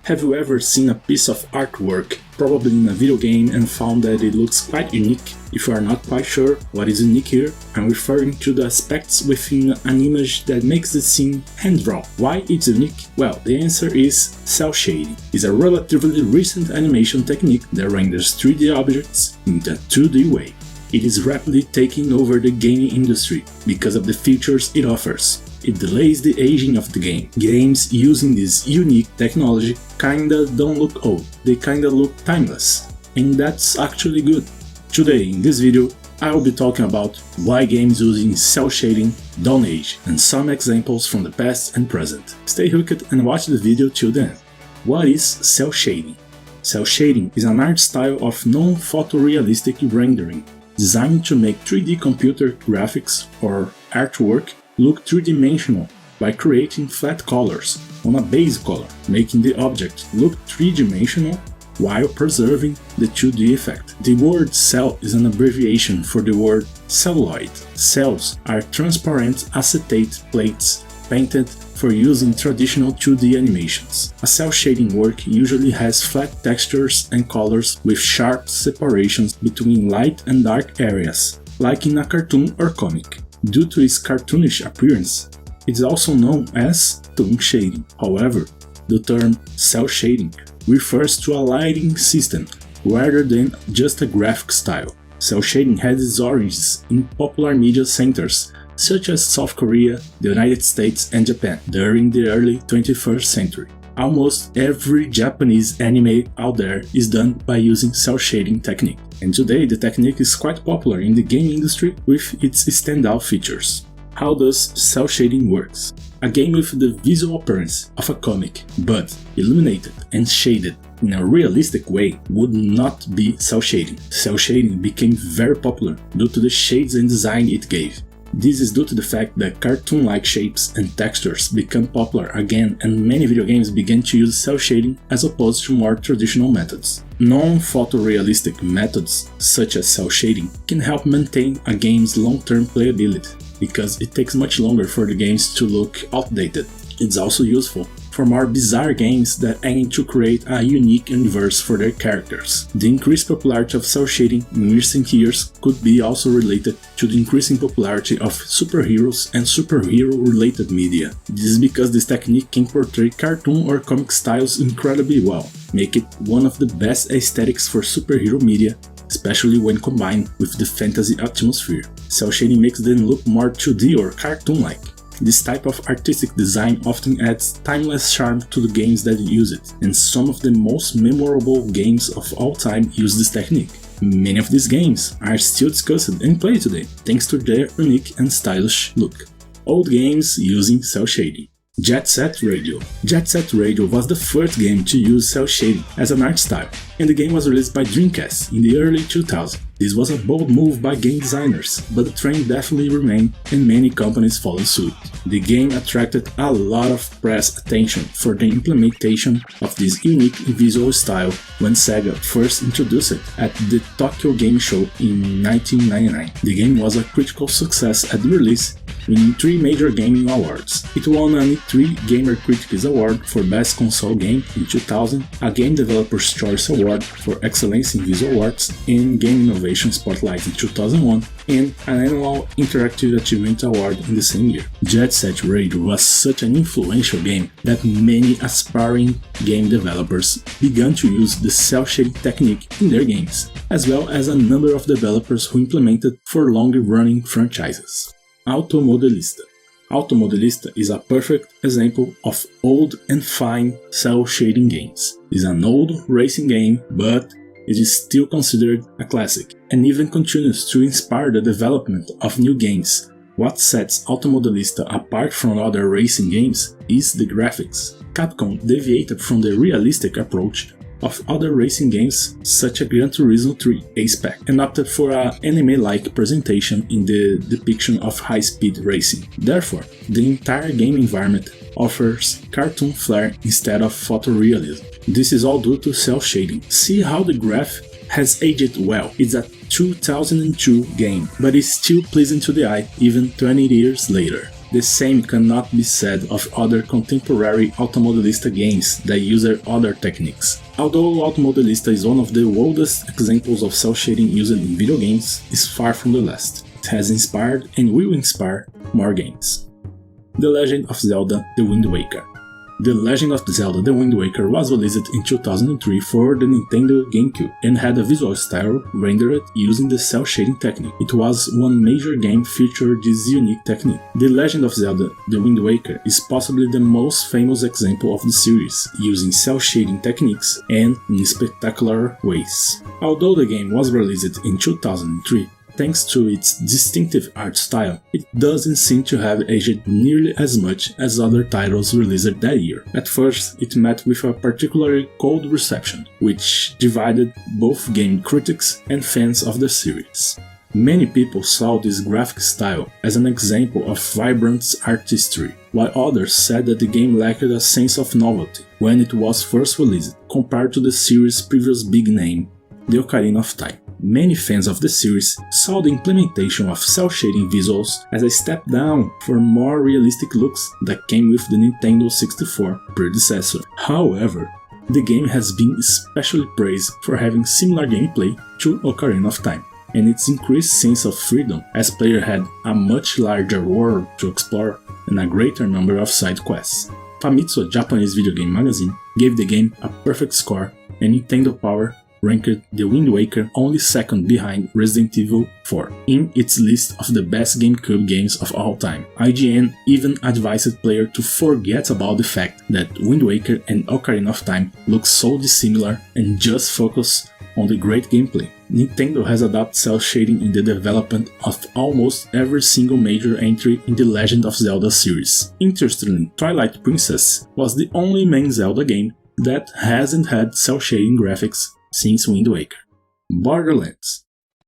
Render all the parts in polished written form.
Have you ever seen a piece of artwork, probably in a video game, and found that it looks quite unique? If you are not quite sure what is unique here, I'm referring to the aspects within an image that makes it seem hand-drawn. Why it's unique? Well, the answer is cel-shading. It's a relatively recent animation technique that renders 3D objects in a 2D way. It is rapidly taking over the gaming industry because of the features it offers. It delays the aging of the game. Games using this unique technology kinda don't look old, they kinda look timeless. And that's actually good. Today in this video, I will be talking about why games using cel-shading don't age, and some examples from the past and present. Stay hooked and watch the video till the end. What is cel-shading? Cel-shading is an art style of non-photorealistic rendering, designed to make 3D computer graphics or artwork look three-dimensional by creating flat colors on a base color, making the object look three-dimensional while preserving the 2D effect. The word cel is an abbreviation for the word celluloid. Cells are transparent acetate plates painted for use in traditional 2D animations. A cel-shading work usually has flat textures and colors with sharp separations between light and dark areas, like in a cartoon or comic. Due to its cartoonish appearance, it is also known as tone shading. However, the term cel-shading refers to a lighting system rather than just a graphic style. Cel-shading has its origins in popular media centers such as South Korea, the United States, and Japan during the early 21st century. Almost every Japanese anime out there is done by using cel-shading technique, and today the technique is quite popular in the game industry with its standout features. How does cel-shading works? A game with the visual appearance of a comic, but illuminated and shaded in a realistic way would not be cel-shading. Cel-shading became very popular due to the shades and design it gave. This is due to the fact that cartoon-like shapes and textures become popular again, and many video games began to use cel-shading as opposed to more traditional methods. Non-photorealistic methods such as cel-shading can help maintain a game's long-term playability, because it takes much longer for the games to look outdated. It's also useful for more bizarre games that aim to create a unique universe for their characters. The increased popularity of cel-shading in recent years could be also related to the increasing popularity of superheroes and superhero-related media. This is because this technique can portray cartoon or comic styles incredibly well, make it one of the best aesthetics for superhero media, especially when combined with the fantasy atmosphere. Cel-shading makes them look more 2D or cartoon-like. This type of artistic design often adds timeless charm to the games that use it, and some of the most memorable games of all time use this technique. Many of these games are still discussed and played today, thanks to their unique and stylish look. Old games using cel-shading. Jet Set Radio. Jet Set Radio was the first game to use cel-shading as an art style, and the game was released by Dreamcast in the early 2000s. This was a bold move by game designers, but the trend definitely remained and many companies followed suit. The game attracted a lot of press attention for the implementation of this unique visual style when Sega first introduced it at the Tokyo Game Show in 1999. The game was a critical success at the release, winning 3 major gaming awards. It won an E3 Gamer Critics Award for Best Console Game in 2000, a Game Developer's Choice Award for Excellence in Visual Arts, and Game Innovation Spotlight in 2001, and an Annual Interactive Achievement Award in the same year. Jet Set Radio was such an influential game that many aspiring game developers began to use the cel-shading technique in their games, as well as a number of developers who implemented for longer-running franchises. Automodelista. Automodelista is a perfect example of old and fine cel-shading games. It is an old racing game, but it is still considered a classic, and even continues to inspire the development of new games. What sets Automodelista apart from other racing games is the graphics. Capcom deviated from the realistic approach of other racing games such as Gran Turismo 3 A-Spec, and opted for an anime-like presentation in the depiction of high-speed racing. Therefore, the entire game environment offers cartoon flair instead of photorealism. This is all due to cel-shading. See how the graph has aged well. It's a 2002 game, but is still pleasing to the eye even 20 years later. The same cannot be said of other contemporary Automodelista games that use other techniques. Although Automodelista is one of the oldest examples of cel shading used in video games, it's far from the last. It has inspired and will inspire more games. The Legend of Zelda: The Wind Waker. The Legend of Zelda: The Wind Waker was released in 2003 for the Nintendo GameCube and had a visual style rendered using the cel shading technique. It was one major game featured this unique technique. The Legend of Zelda: The Wind Waker is possibly the most famous example of the series, using cel shading techniques and in spectacular ways. Although the game was released in 2003, thanks to its distinctive art style, it doesn't seem to have aged nearly as much as other titles released that year. At first, it met with a particularly cold reception, which divided both game critics and fans of the series. Many people saw this graphic style as an example of vibrant artistry, while others said that the game lacked a sense of novelty when it was first released, compared to the series' previous big name, the Ocarina of Time. Many fans of the series saw the implementation of cel shading visuals as a step down for more realistic looks that came with the Nintendo 64 predecessor. However, the game has been especially praised for having similar gameplay to Ocarina of Time, and its increased sense of freedom as players had a much larger world to explore and a greater number of side quests. Famitsu, a Japanese video game magazine, gave the game a perfect score, and Nintendo Power ranked The Wind Waker only second behind Resident Evil 4 in its list of the best GameCube games of all time. IGN even advised players to forget about the fact that Wind Waker and Ocarina of Time look so dissimilar and just focus on the great gameplay. Nintendo has adopted cel shading in the development of almost every single major entry in the Legend of Zelda series. Interestingly, Twilight Princess was the only main Zelda game that hasn't had cel shading graphics since Wind Waker. Borderlands.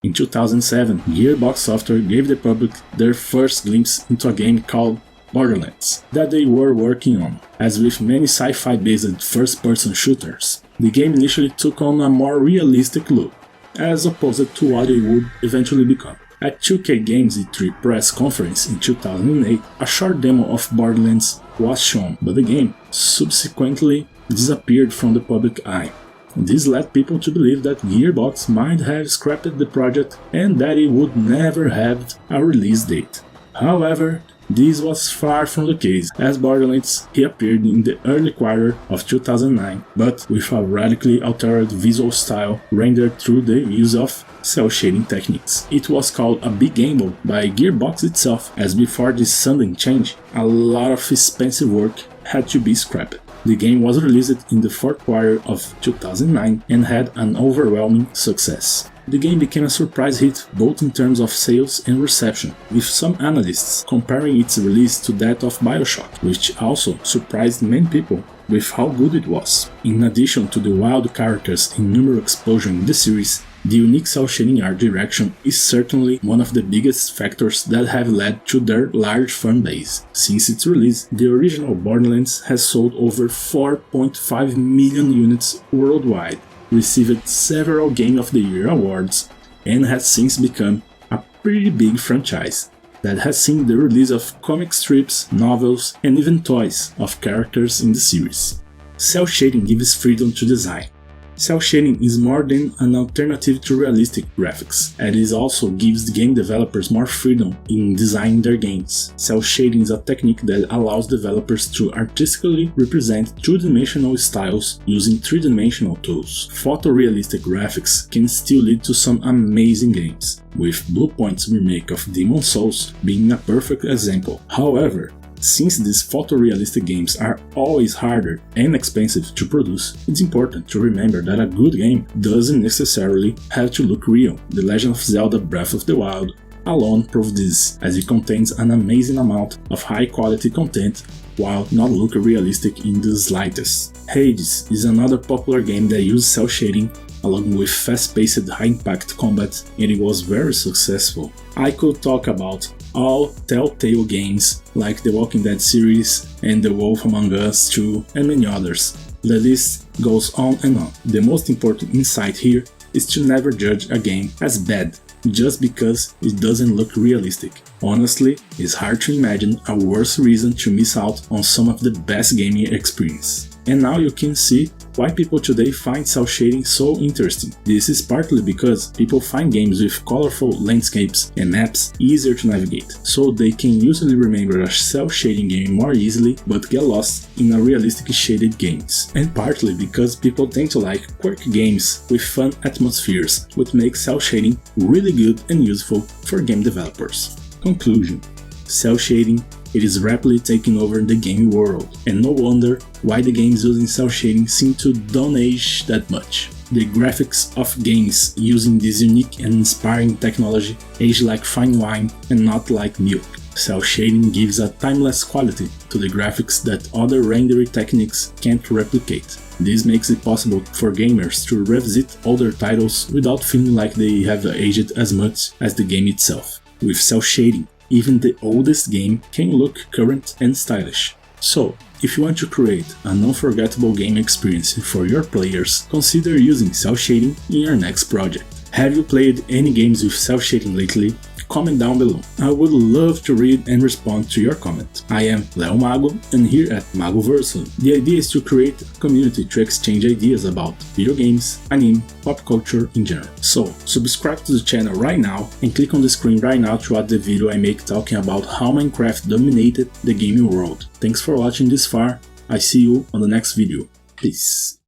In 2007, Gearbox Software gave the public their first glimpse into a game called Borderlands that they were working on. As with many sci-fi based first-person shooters, the game initially took on a more realistic look, as opposed to what it would eventually become. At 2K Games E3 press conference in 2008, a short demo of Borderlands was shown, but the game subsequently disappeared from the public eye. This led people to believe that Gearbox might have scrapped the project and that it would never have a release date. However, this was far from the case, as Borderlands reappeared in the early quarter of 2009, but with a radically altered visual style rendered through the use of cel shading techniques. It was called a big gamble by Gearbox itself, as before this sudden change, a lot of expensive work had to be scrapped. The game was released in the fourth quarter of 2009 and had an overwhelming success. The game became a surprise hit both in terms of sales and reception, with some analysts comparing its release to that of BioShock, which also surprised many people with how good it was. In addition to the wild characters and numerous explosions in the series, the unique cel shading art direction is certainly one of the biggest factors that have led to their large fan base. Since its release, the original Borderlands has sold over 4.5 million units worldwide, received several Game of the Year awards, and has since become a pretty big franchise that has seen the release of comic strips, novels, and even toys of characters in the series. Cel shading gives freedom to design. Cel shading is more than an alternative to realistic graphics, and it also gives the game developers more freedom in designing their games. Cel shading is a technique that allows developers to artistically represent two-dimensional styles using three-dimensional tools. Photorealistic graphics can still lead to some amazing games, with Bluepoint's remake of Demon's Souls being a perfect example. However, since these photorealistic games are always harder and expensive to produce, it's important to remember that a good game doesn't necessarily have to look real. The Legend of Zelda Breath of the Wild alone proves this, as it contains an amazing amount of high-quality content while not looking realistic in the slightest. Hades is another popular game that uses cel shading along with fast-paced high-impact combat, and it was very successful. I could talk about all Telltale games like the Walking Dead series and The Wolf Among Us 2 and many others. The list goes on and on. The most important insight here is to never judge a game as bad just because it doesn't look realistic. Honestly, it's hard to imagine a worse reason to miss out on some of the best gaming experience. And now you can see why people today find cel-shading so interesting. This is partly because people find games with colorful landscapes and maps easier to navigate, so they can usually remember a cel-shading game more easily but get lost in a realistic shaded games. And partly because people tend to like quirky games with fun atmospheres, which makes cel-shading really good and useful for game developers. Conclusion: cel-shading, it is rapidly taking over the gaming world, and no wonder why the games using cel-shading seem to don't age that much. The graphics of games using this unique and inspiring technology age like fine wine and not like milk. Cel-shading gives a timeless quality to the graphics that other rendering techniques can't replicate. This makes it possible for gamers to revisit older titles without feeling like they have aged as much as the game itself. With cel-shading, even the oldest game can look current and stylish. So, if you want to create an unforgettable game experience for your players, consider using cel-shading in your next project. Have you played any games with cel-shading lately? Comment down below. I would love to read and respond to your comment. I am Leo Mago, and here at Magoverso, the idea is to create a community to exchange ideas about video games, anime, pop culture in general. So, subscribe to the channel right now and click on the screen right now to watch the video I make talking about how Minecraft dominated the gaming world. Thanks for watching this far. I see you on the next video. Peace.